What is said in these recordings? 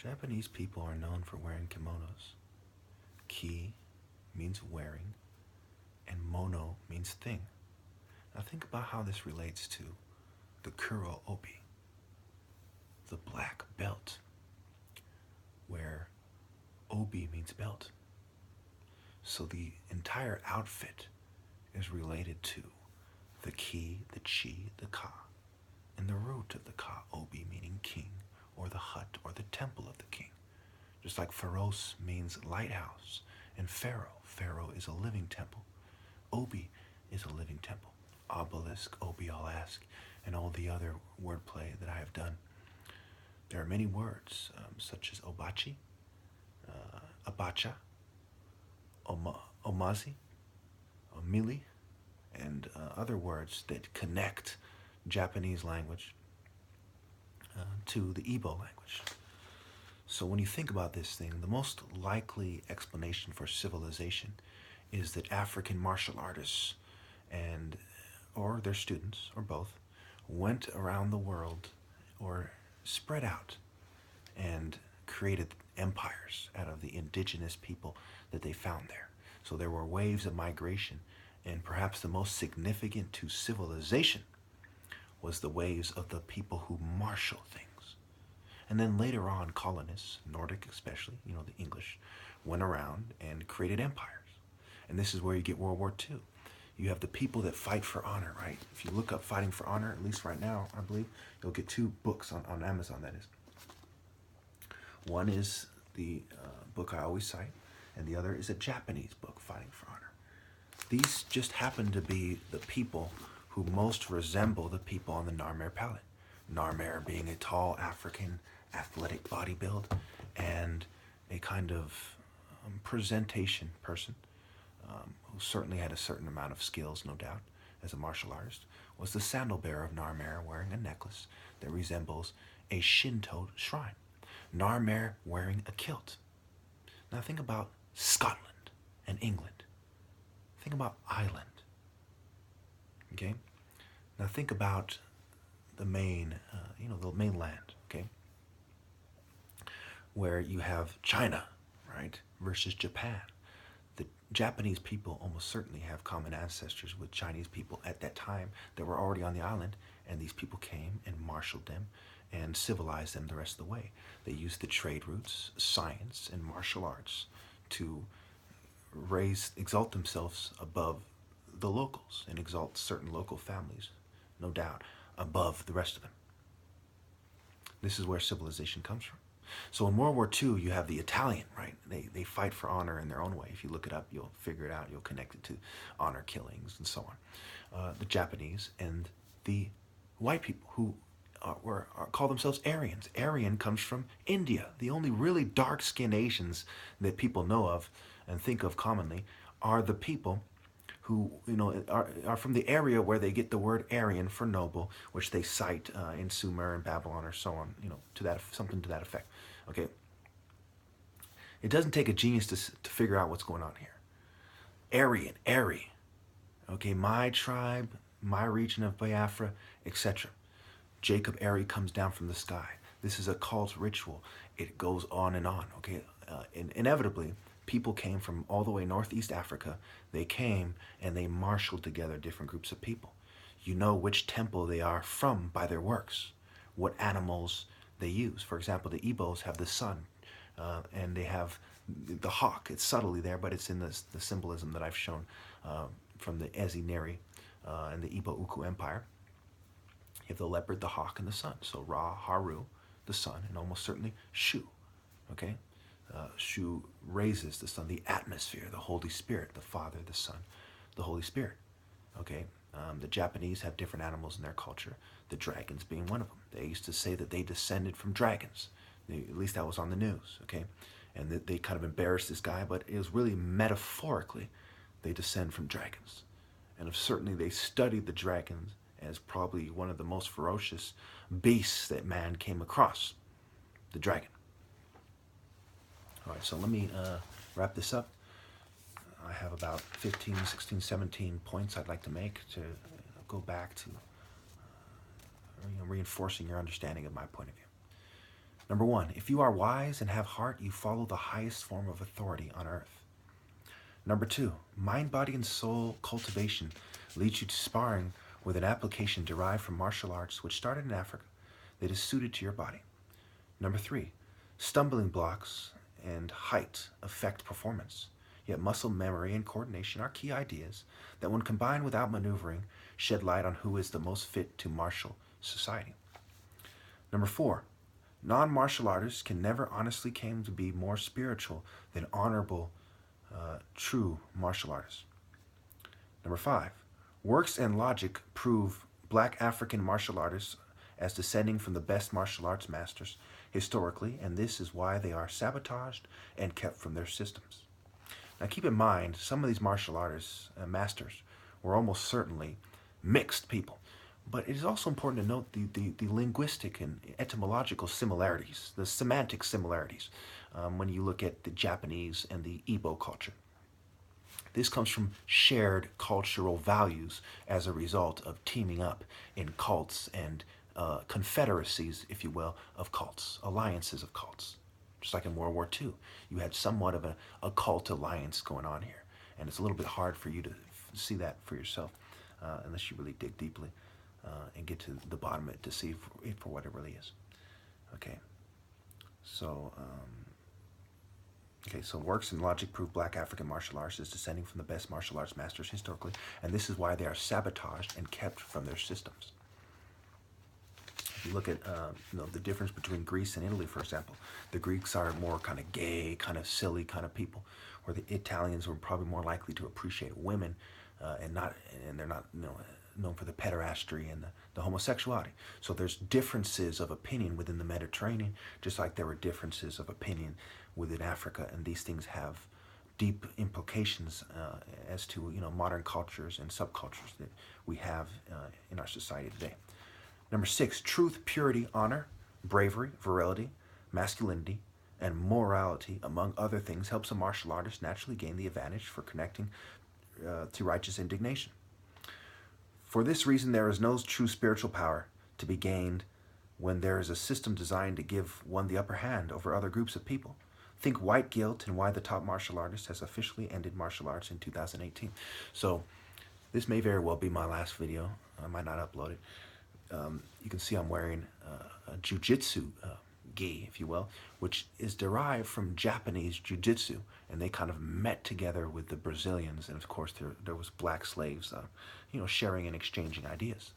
Japanese people are known for wearing kimonos. Ki means wearing, and mono means thing. Now think about how this relates to the Kuro Obi, the black belt, where Obi means belt. So the entire outfit is related to the Ki, the Chi, the Ka, and the root of the Ka, Obi meaning king, or the hut, or the temple of the king. Just like Pharos means lighthouse, and Pharaoh is a living temple. Obi is a living temple. Obelisk, Obi, I'll ask, and all the other wordplay that I have done. There are many words, such as Obachi, Abacha, Omazi, Omili, and other words that connect Japanese language to the Igbo language. So when you think about this thing, the most likely explanation for civilization is that African martial artists and or their students, or both, went around the world or spread out and created empires out of the indigenous people that they found there. So there were waves of migration, and perhaps the most significant to civilization was the waves of the people who marshal things. And then later on, colonists, Nordic especially, the English, went around and created empires. And this is where you get World War II. You have the people that fight for honor, right? If you look up Fighting for Honor, at least right now, I believe, you'll get 2 books on Amazon, that is. One is the book I always cite, and the other is a Japanese book, Fighting for Honor. These just happen to be the people who most resemble the people on the Narmer palette. Narmer being a tall African athletic body build and a kind of presentation person who certainly had a certain amount of skills, no doubt, as a martial artist, was the sandal bearer of Narmer wearing a necklace that resembles a Shinto shrine. Narmer wearing a kilt. Now think about Scotland and England. Think about Ireland. Okay? Now think about the the mainland, okay? Where you have China, right, versus Japan. The Japanese people almost certainly have common ancestors with Chinese people at that time that were already on the island, and these people came and marshaled them and civilized them the rest of the way. They used the trade routes, science, and martial arts to exalt themselves above the locals and exalt certain local families, no doubt, above the rest of them. This is where civilization comes from. So in World War II, you have the Italian, right? They fight for honor in their own way. If you look it up, you'll figure it out. You'll connect it to honor killings and so on. The Japanese and the white people who call themselves Aryans. Aryan comes from India. The only really dark-skinned Asians that people know of and think of commonly are the people who are from the area where they get the word Aryan for noble, which they cite in Sumer and Babylon or so on, to that, something to that effect. Okay. It doesn't take a genius to figure out what's going on here. Aryan, Ari. Okay, my tribe, my region of Biafra, etc. Jacob Ari comes down from the sky. This is a cult ritual. It goes on and on. Okay, inevitably, people came from all the way Northeast Africa. They came and they marshaled together different groups of people. You know which temple they are from by their works, what animals they use. For example, the Igbos have the sun, and they have the hawk. It's subtly there, but it's in the symbolism that I've shown from the Ezi Neri and the Igbo Uku Empire. You have the leopard, the hawk, and the sun. So Ra, Haru, the sun, and almost certainly Shu. Okay? Shu raises the sun, the atmosphere, the Holy Spirit, the Father, the Son, the Holy Spirit. Okay? The Japanese have different animals in their culture, the dragons being one of them. They used to say that they descended from dragons. At least that was on the news. Okay? And they kind of embarrassed this guy, but it was really metaphorically they descend from dragons. And certainly they studied the dragons as probably one of the most ferocious beasts that man came across, the dragon. All right, so let me wrap this up. I have about 15, 16, 17 points I'd like to make to go back to reinforcing your understanding of my point of view. Number one, if you are wise and have heart, you follow the highest form of authority on earth. Number two, mind, body, and soul cultivation leads you to sparring with an application derived from martial arts which started in Africa that is suited to your body. Number three, stumbling blocks and height affect performance. Yet muscle memory and coordination are key ideas that, when combined with outmaneuvering, shed light on who is the most fit to martial society. Number four, non-martial artists can never honestly claim to be more spiritual than honorable, true martial artists. Number five, works and logic prove black African martial artists as descending from the best martial arts masters historically, and this is why they are sabotaged and kept from their systems. Now keep in mind, some of these martial artists, masters, were almost certainly mixed people. But it is also important to note the linguistic and etymological similarities, the semantic similarities, when you look at the Japanese and the Igbo culture. This comes from shared cultural values as a result of teaming up in cults and confederacies, if you will, of cults, alliances of cults. Just like in World War II, you had somewhat of a cult alliance going on here. And it's a little bit hard for you to see that for yourself unless you really dig deeply and get to the bottom of it to see for what it really is. Okay, so works and logic prove black African martial arts is descending from the best martial arts masters historically, and this is why they are sabotaged and kept from their systems. If you look at the difference between Greece and Italy, for example, the Greeks are more kind of gay, kind of silly kind of people, where the Italians were probably more likely to appreciate women and they're not known for the pederasty and the homosexuality. So there's differences of opinion within the Mediterranean, just like there were differences of opinion within Africa, and these things have deep implications as to modern cultures and subcultures that we have in our society today. Number six, truth, purity, honor, bravery, virility, masculinity, and morality, among other things, helps a martial artist naturally gain the advantage for connecting to righteous indignation. For this reason, there is no true spiritual power to be gained when there is a system designed to give one the upper hand over other groups of people. Think white guilt and why the top martial artist has officially ended martial arts in 2018. So this may very well be my last video. I might not upload it. You can see I'm wearing a jiu-jitsu gi, if you will, which is derived from Japanese jiu-jitsu, and they kind of met together with the Brazilians, and of course there was black slaves, sharing and exchanging ideas.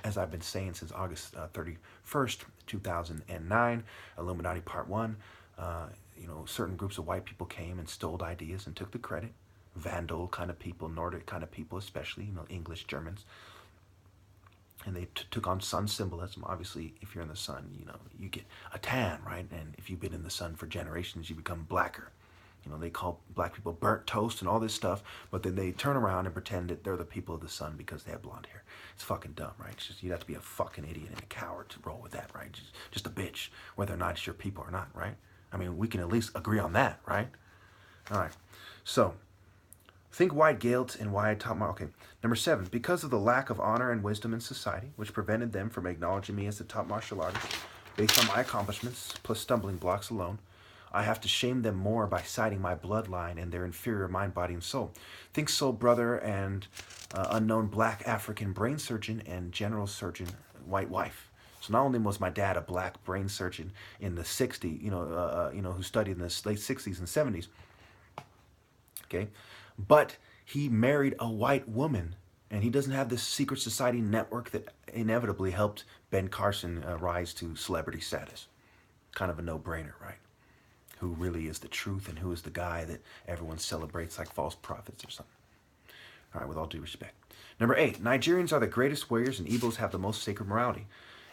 As I've been saying since August 31st, 2009, Illuminati Part 1, certain groups of white people came and stole ideas and took the credit. Vandal kind of people, Nordic kind of people especially, English, Germans. And they took on sun symbolism. Obviously, if you're in the sun, you get a tan, right? And if you've been in the sun for generations, you become blacker. They call black people burnt toast and all this stuff, but then they turn around and pretend that they're the people of the sun because they have blonde hair. It's fucking dumb, right? It's just, you'd have to be a fucking idiot and a coward to roll with that, right? Just a bitch, whether or not it's your people or not, right? I mean, we can at least agree on that, right? All right, so think white guilt and why I taught my... Okay, number seven, because of the lack of honor and wisdom in society, which prevented them from acknowledging me as the top martial artist, based on my accomplishments, plus stumbling blocks alone, I have to shame them more by citing my bloodline and their inferior mind, body, and soul. Think soul brother and unknown black African brain surgeon and general surgeon white wife. So not only was my dad a black brain surgeon in the 60s, who studied in the late 60s and 70s, okay, but he married a white woman, and he doesn't have this secret society network that inevitably helped Ben Carson rise to celebrity status. Kind of a no-brainer, right? Who really is the truth and who is the guy that everyone celebrates like false prophets or something. All right, with all due respect. Number eight, Nigerians are the greatest warriors and Igbos have the most sacred morality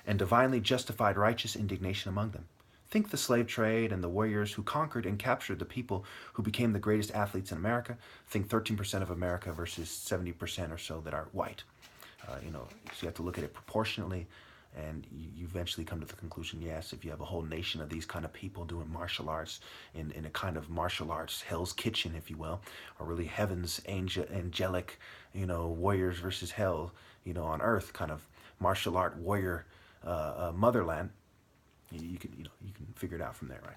and divinely justified righteous indignation among them. Think the slave trade and the warriors who conquered and captured the people who became the greatest athletes in America. Think 13% of America versus 70% or so that are white. So you have to look at it proportionately, and you eventually come to the conclusion, yes, if you have a whole nation of these kind of people doing martial arts in a kind of martial arts Hell's Kitchen, if you will, or really heaven's angelic, warriors versus hell, on earth kind of martial art warrior motherland, you can figure figure it out from there, right?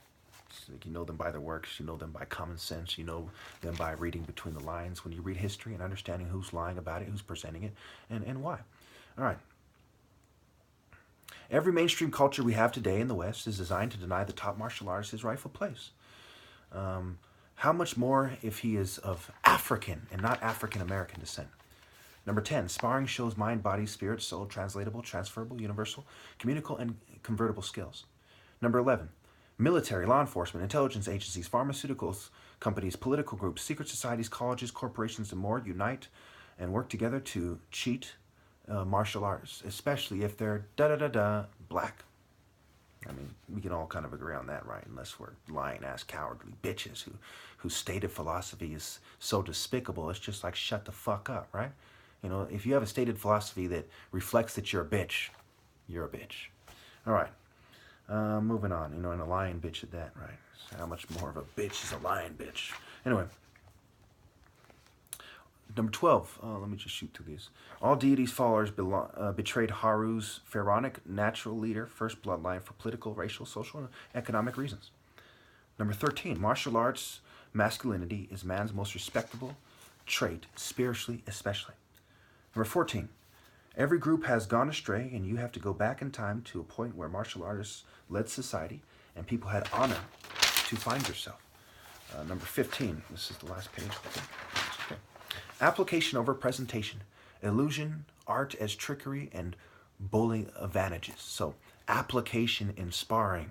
So you know them by their works, you know them by common sense, you know them by reading between the lines when you read history and understanding who's lying about it, who's presenting it, and why. All right. Every mainstream culture we have today in the West is designed to deny the top martial artist his rightful place. How much more if he is of African and not African American descent? Number 10, sparring shows mind, body, spirit, soul, translatable, transferable, universal, communicable, and convertible skills. Number 11, military, law enforcement, intelligence agencies, pharmaceuticals companies, political groups, secret societies, colleges, corporations, and more unite and work together to cheat martial arts, especially if they're black. I mean, we can all kind of agree on that, right? Unless we're lying-ass, cowardly bitches whose stated philosophy is so despicable, it's just like, shut the fuck up, right? You know, if you have a stated philosophy that reflects that you're a bitch, you're a bitch. All right, moving on, you know, and a lying bitch at that, right? So how much more of a bitch is a lying bitch? Anyway. Number 12, let me just shoot through these. All deities' followers betrayed Haru's pharaonic natural leader, first bloodline, for political, racial, social, and economic reasons. Number 13, martial arts masculinity is man's most respectable trait, spiritually especially. Number 14, every group has gone astray, and you have to go back in time to a point where martial artists led society, and people had honor to find yourself. Number 15, this is the last page. Okay. Application over presentation, illusion, art as trickery, and bowling advantages. So application in sparring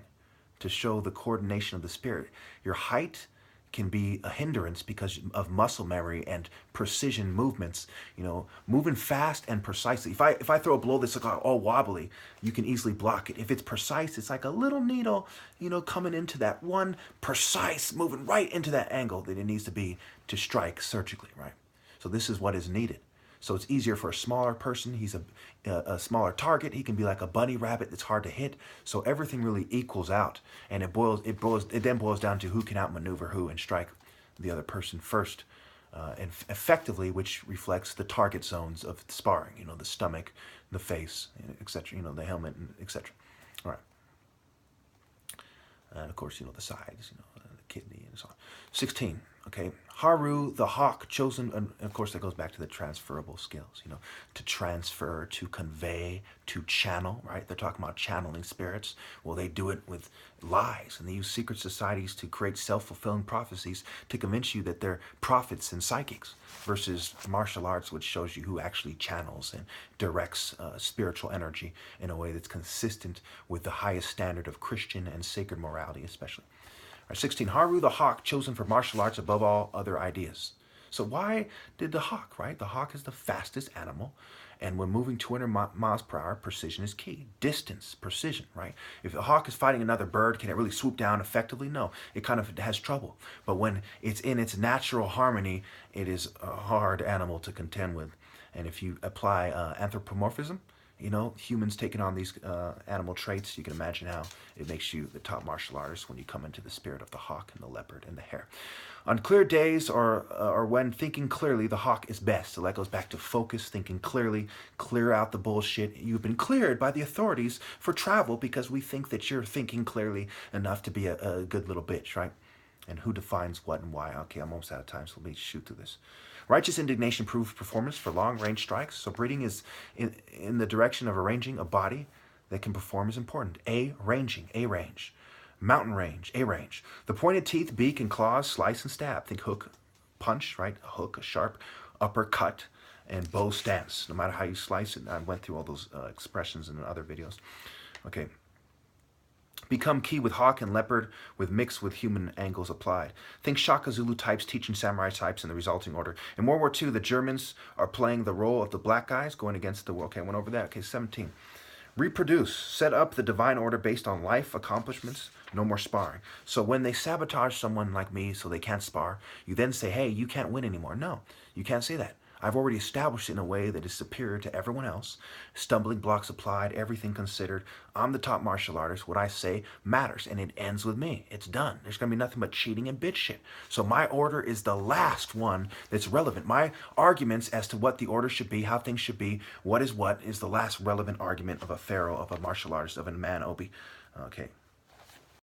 to show the coordination of the spirit. Your height can be a hindrance because of muscle memory and precision movements, you know, moving fast and precisely. If I throw a blow that's like all wobbly, you can easily block it. If it's precise, it's like a little needle, you know, coming into that one precise, moving right into that angle that it needs to be to strike surgically, right? So this is what is needed. So it's easier for a smaller person. He's a smaller target. He can be like a bunny rabbit that's hard to hit. So everything really equals out, and it then boils down to who can outmaneuver who and strike the other person first, and effectively, which reflects the target zones of sparring. You know, the stomach, the face, etc. You know, the helmet, etc. All right. And of course, you know, the sides. You know, the kidney and so on. 16. Okay, Haru the hawk chosen, and of course that goes back to the transferable skills, you know, to transfer, to convey, to channel, right? They're talking about channeling spirits. Well, they do it with lies, and they use secret societies to create self-fulfilling prophecies to convince you that they're prophets and psychics, versus martial arts, which shows you who actually channels and directs spiritual energy in a way that's consistent with the highest standard of Christian and sacred morality, especially. 16, Haru the hawk chosen for martial arts above all other ideas. So why did the hawk, right? The hawk is the fastest animal, and when moving 200 miles per hour, precision is key. Distance, precision, right? If a hawk is fighting another bird, can it really swoop down effectively? No, it kind of has trouble. But when it's in its natural harmony, it is a hard animal to contend with. And if you apply anthropomorphism, you know, humans taking on these animal traits, you can imagine how it makes you the top martial artist when you come into the spirit of the hawk and the leopard and the hare. On clear days or when thinking clearly, the hawk is best. So that goes back to focus, thinking clearly, clear out the bullshit. You've been cleared by the authorities for travel because we think that you're thinking clearly enough to be a good little bitch, right? And who defines what and why? Okay, I'm almost out of time, so let me shoot through this. Righteous indignation proves performance for long-range strikes. So breeding is in the direction of arranging a body that can perform is important. Ranging, A range. Mountain range, A range. The pointed teeth, beak, and claws slice and stab. Think hook, punch, right? A hook, a sharp uppercut, and bow stance. No matter how you slice it. I went through all those expressions in other videos. Okay. Become key with hawk and leopard with mixed with human angles applied. Think Shaka Zulu types teaching samurai types in the resulting order. In World War II, the Germans are playing the role of the black guys going against the world. Okay, I went over that. Okay, 17. Reproduce. Set up the divine order based on life accomplishments. No more sparring. So when they sabotage someone like me so they can't spar, you then say, hey, you can't win anymore. No, you can't say that. I've already established it in a way that is superior to everyone else. Stumbling blocks applied, everything considered. I'm the top martial artist. What I say matters, and it ends with me. It's done. There's going to be nothing but cheating and bitch shit. So my order is the last one that's relevant. My arguments as to what the order should be, how things should be, what is the last relevant argument of a pharaoh, of a martial artist, of a man, Obi. Okay.